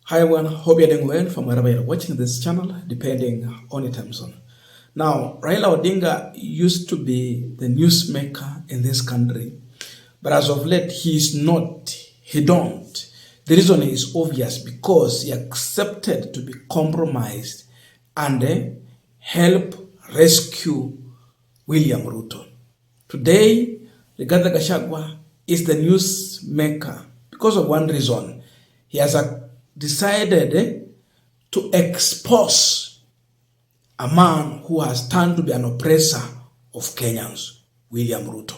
Hi everyone, hope you're doing well from wherever you're watching this channel, depending on your time zone. Now, Raila Odinga used to be the newsmaker in this country, but as of late, he don't. The reason is obvious because he accepted to be compromised and help rescue William Ruto. Today, GACHAGWA is the newsmaker because of one reason. He has decided to expose a man who has turned to be an oppressor of Kenyans, William Ruto.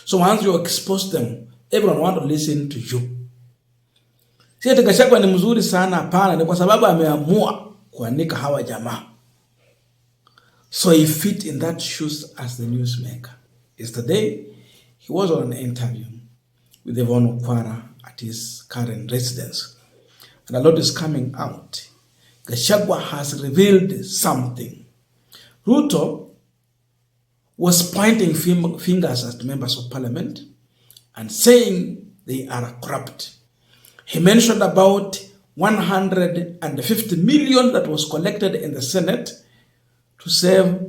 So once you expose them, everyone want to listen to you. Si ati Gachagua ni mzuri sana, hapana, ni kwa sababu ameamua kuanika hawa jamaa. So he fit in that shoes as the newsmaker. Yesterday, he was on an interview with Yvonne Okwara at his current residence. And a lot is coming out. Gachagua has revealed something. Ruto was pointing fingers at members of parliament and saying they are corrupt. He mentioned about 150 million that was collected in the Senate to save,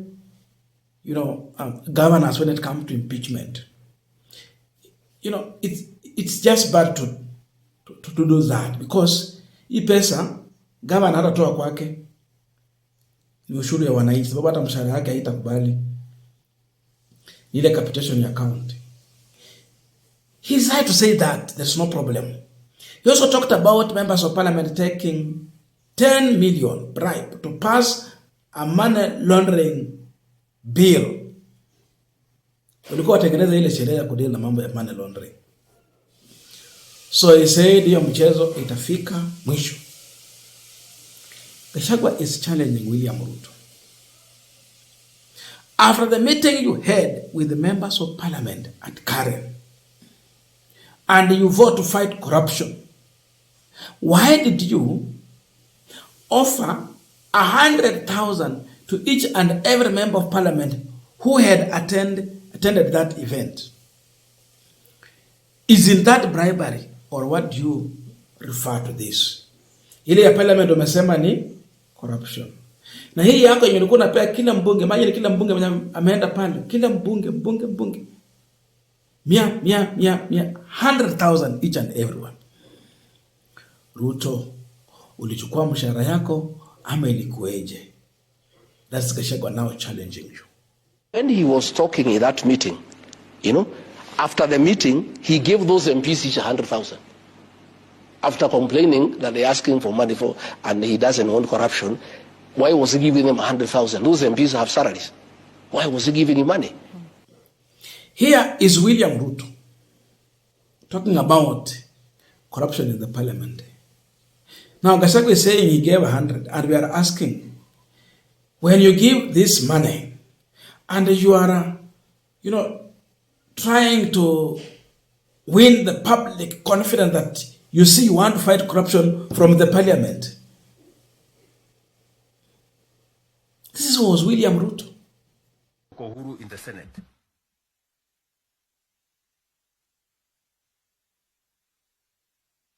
governors when it comes to impeachment. It's just bad to do that because M-Pesa gavana hatatoa kwake, ni ushuru ya wananchi, sababu hata mshahara yake haitakubali ile capitation account. He tried to say that there's no problem. He also talked about members of parliament taking 10 million bribe to pass a money laundering bill. Walikuwa watengeneza ile sheria ya kudili na mambo ya money laundering. So he said hiyo mchezo itafika mwisho. Gachagua is challenging William Ruto. After the meeting you had with the members of parliament at Karen, and you vote to fight corruption, why did you offer 100,000 to each and every member of parliament who had attended that event? Isn't that bribery, or what do you refer to this? Ile ya parliament umesema ni corruption. Na hii yako yenye ulikuwa unapea kila mbunge, maana kila mbunge ameenda pale, kila mbunge 100,000 each and everyone. Ruto, ulichukua mshahara yako ama ilikueje? That's Gachagua now challenging you. When he was talking in that meeting, after the meeting, he gave those MPs each 100,000. After complaining that they're asking for money and he doesn't want corruption, why was he giving them 100,000? Those MPs have salaries. Why was he giving him money? Here is William Ruto talking about corruption in the parliament. Now Gachagua is saying he gave 100, and we are asking, when you give this money and you are, trying to win the public confidence that you want to fight corruption from the parliament. This was William Ruto. In the Senate.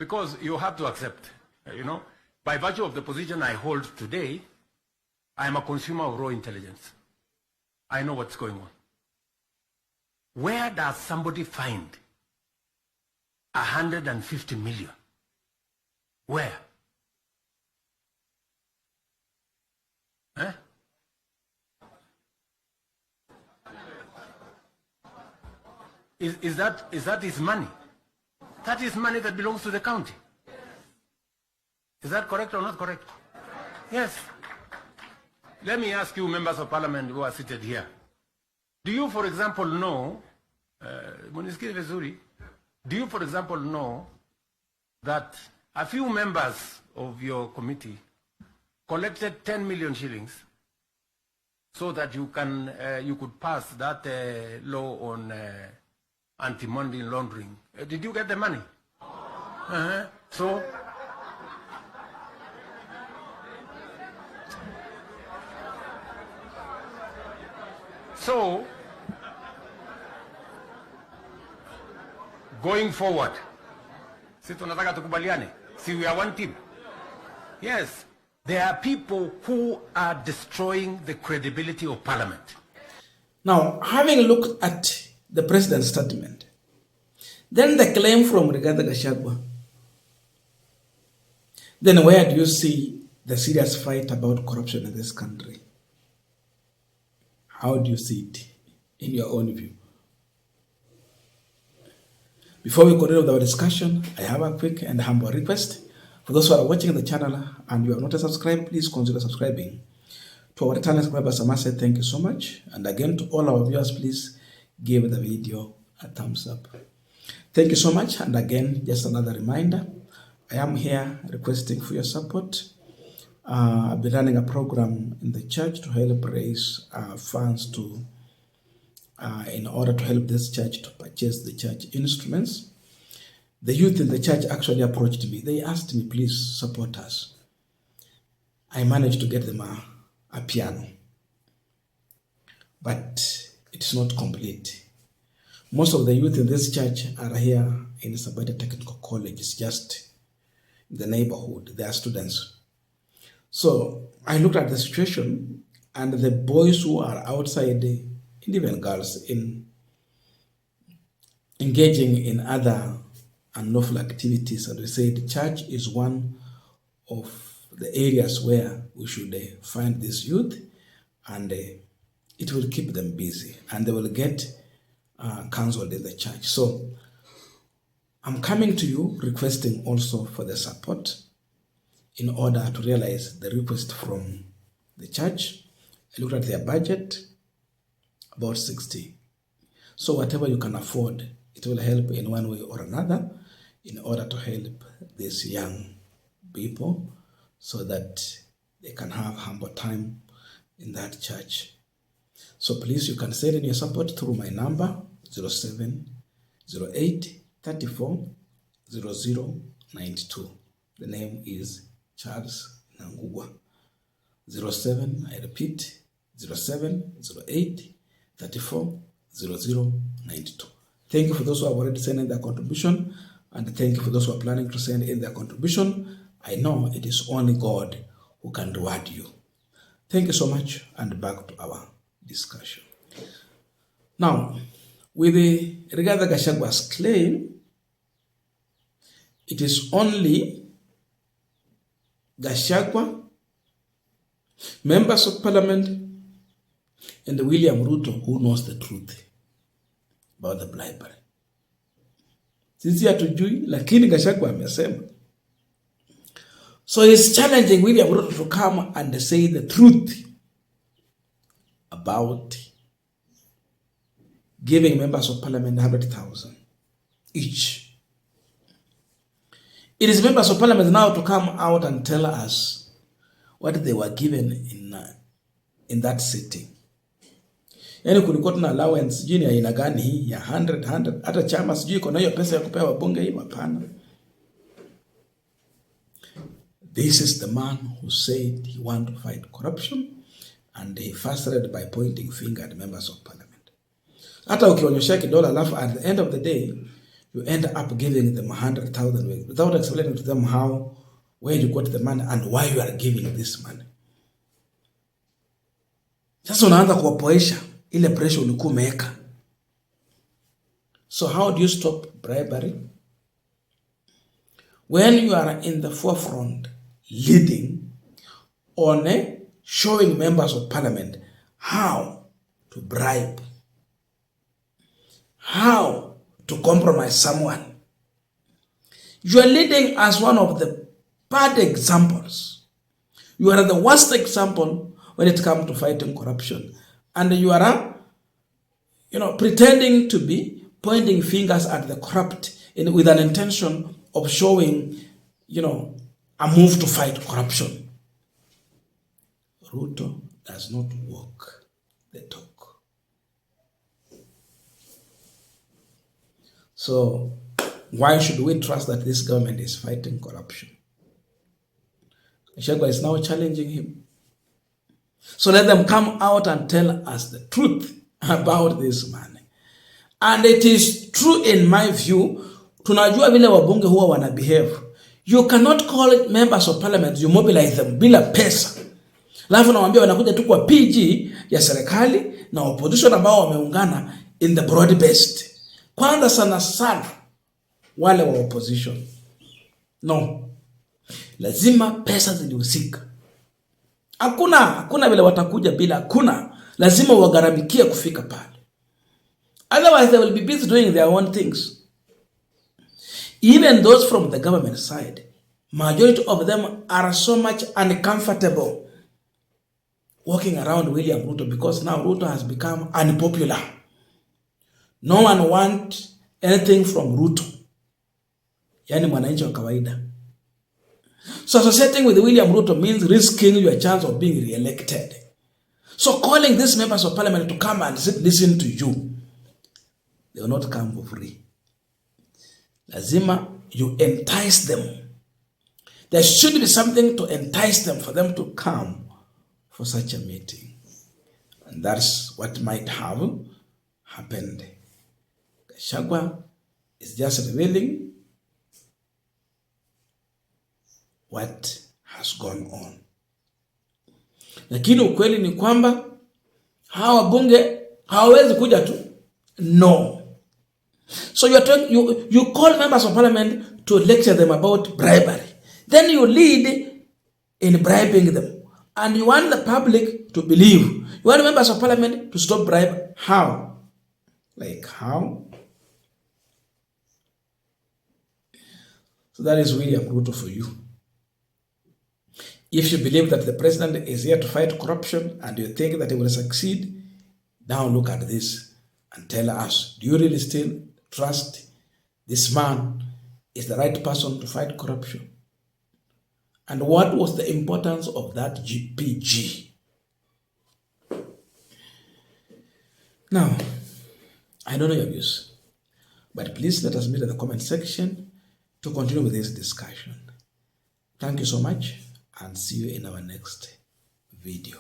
Because you have to accept, by virtue of the position I hold today, I am a consumer of raw intelligence. I know what's going on. Where does somebody find 150 million? Where? Is that his money? That is money that belongs to the county. Is that correct or not correct? Yes. Let me ask you, members of parliament who are seated here. Do you, for example, know, that a few members of your committee collected 10 million shillings so that you could pass that law on anti-money laundering? Did you get the money? So, going forward, si tunataka tukubaliane, si we are one team. Yes, there are people who are destroying the credibility of Parliament. Now, having looked at the president's statement, then the claim from Rigathi Gachagua, then where do you see the serious fight about corruption in this country? How do you see it in your own view? Before we continue with our discussion, I have a quick and humble request. For those who are watching the channel and you are not subscribed, please consider subscribing. To our returning subscribers, I must say thank you so much. And again, to all our viewers, please give the video a thumbs up. Thank you so much. And again, just another reminder, I am here requesting for your support. I've been running a program in the church to help raise funds to in order to help this church to purchase the church instruments. The youth in the church actually approached me. They asked me, please support us. I managed to get them a piano, but it's not complete. Most of the youth in this church are here in Sabata Technical College. It's just in the neighborhood. They are students. So I looked at the situation, and the boys who are outside, and even girls, in engaging in other unlawful activities, and we said church is one of the areas where we should find this youth, and it will keep them busy, and they will get counseled in the church. So I'm coming to you requesting also for the support in order to realize the request from the church. I looked at their budget, about 60. So whatever you can afford, it will help in one way or another in order to help these young people so that they can have humble time in that church. So please, you can send in your support through my number, 0708 34 0092. The name is Charles Inangungwa. 07, I repeat, 0708 34 0092. Thank you for those who have already sent in their contribution, and thank you for those who are planning to send in their contribution. I know it is only God who can reward you. Thank you so much, and back to our discussion. Now, with Rigathi Gachagwa's claim, it is only Gachagua, members of parliament, and William Ruto who knows the truth about the bribery. Sisi hatujui, lakini Gachagua amesema. So he's challenging William Ruto to come and say the truth about giving members of parliament 100,000 each. It is members of parliament now to come out and tell us what they were given in that sitting. Yani kulikuwa tuna allowance sijui ni aina gani hii ya 100. Hata chama sijui iko na hiyo pesa ya kupewa bunge hii, hapana. This is the man who said he wanted to fight corruption, and he first started by pointing finger at members of parliament. Hata ukionyesha kidola, alafu at the end of the day you end up giving them 100,000 without explaining to them how, where you got the money and why you are giving this money. Sasa unaanza kuwapoesha ile pressure ulikuwa umeweka. So how do you stop bribery? When you are in the forefront leading on showing members of parliament how to bribe, how to compromise someone. You are leading as one of the bad examples. You are the worst example when it comes to fighting corruption. And you are, pretending to be pointing fingers at the corrupt with an intention of showing, a move to fight corruption. Ruto does not walk the talk. So why should we trust that this government is fighting corruption? Gachagua is now challenging him. So let them come out and tell us the truth about this money. And it is true in my view, tunajua vile wabunge huwa wana behave. You cannot call it members of parliament, you mobilize them bila pesa. Alafu nawaambia wanakuja tu kwa PG ya serikali na opposition ambao wameungana in the broad based. Kwanza sana wale wa opposition. No. Lazima pesa zilihusika. Hakuna vile watakuja bila, hakuna. Lazima wagaramikia kufika pale. Otherwise they will be busy doing their own things. Even those from the government side, majority of them are so much uncomfortable walking around William Ruto because now Ruto has become unpopular. No one wants anything from Ruto. Yani mwananchi wa kawaida. So associating with William Ruto means risking your chance of being re-elected. So calling these members of parliament to come and listen to you, they will not come for free. Lazima you entice them. There should be something to entice them for them to come for such a meeting. And that's what might have happened. GACHAGWA is just revealing what has gone on. Lakini ukweli ni kwamba hawa bunge hawawezi kuja tu. No. So you call members of parliament to lecture them about bribery. Then you lead in bribing them. And you want the public to believe. You want members of parliament to stop bribe. How? Like how? So that is William Ruto for you. If you believe that the president is here to fight corruption and you think that he will succeed, now look at this and tell us, do you really still trust this man is the right person to fight corruption? And what was the importance of that PG? Now, I don't know your views, but please let us meet in the comment section to continue with this discussion. Thank you so much and see you in our next video.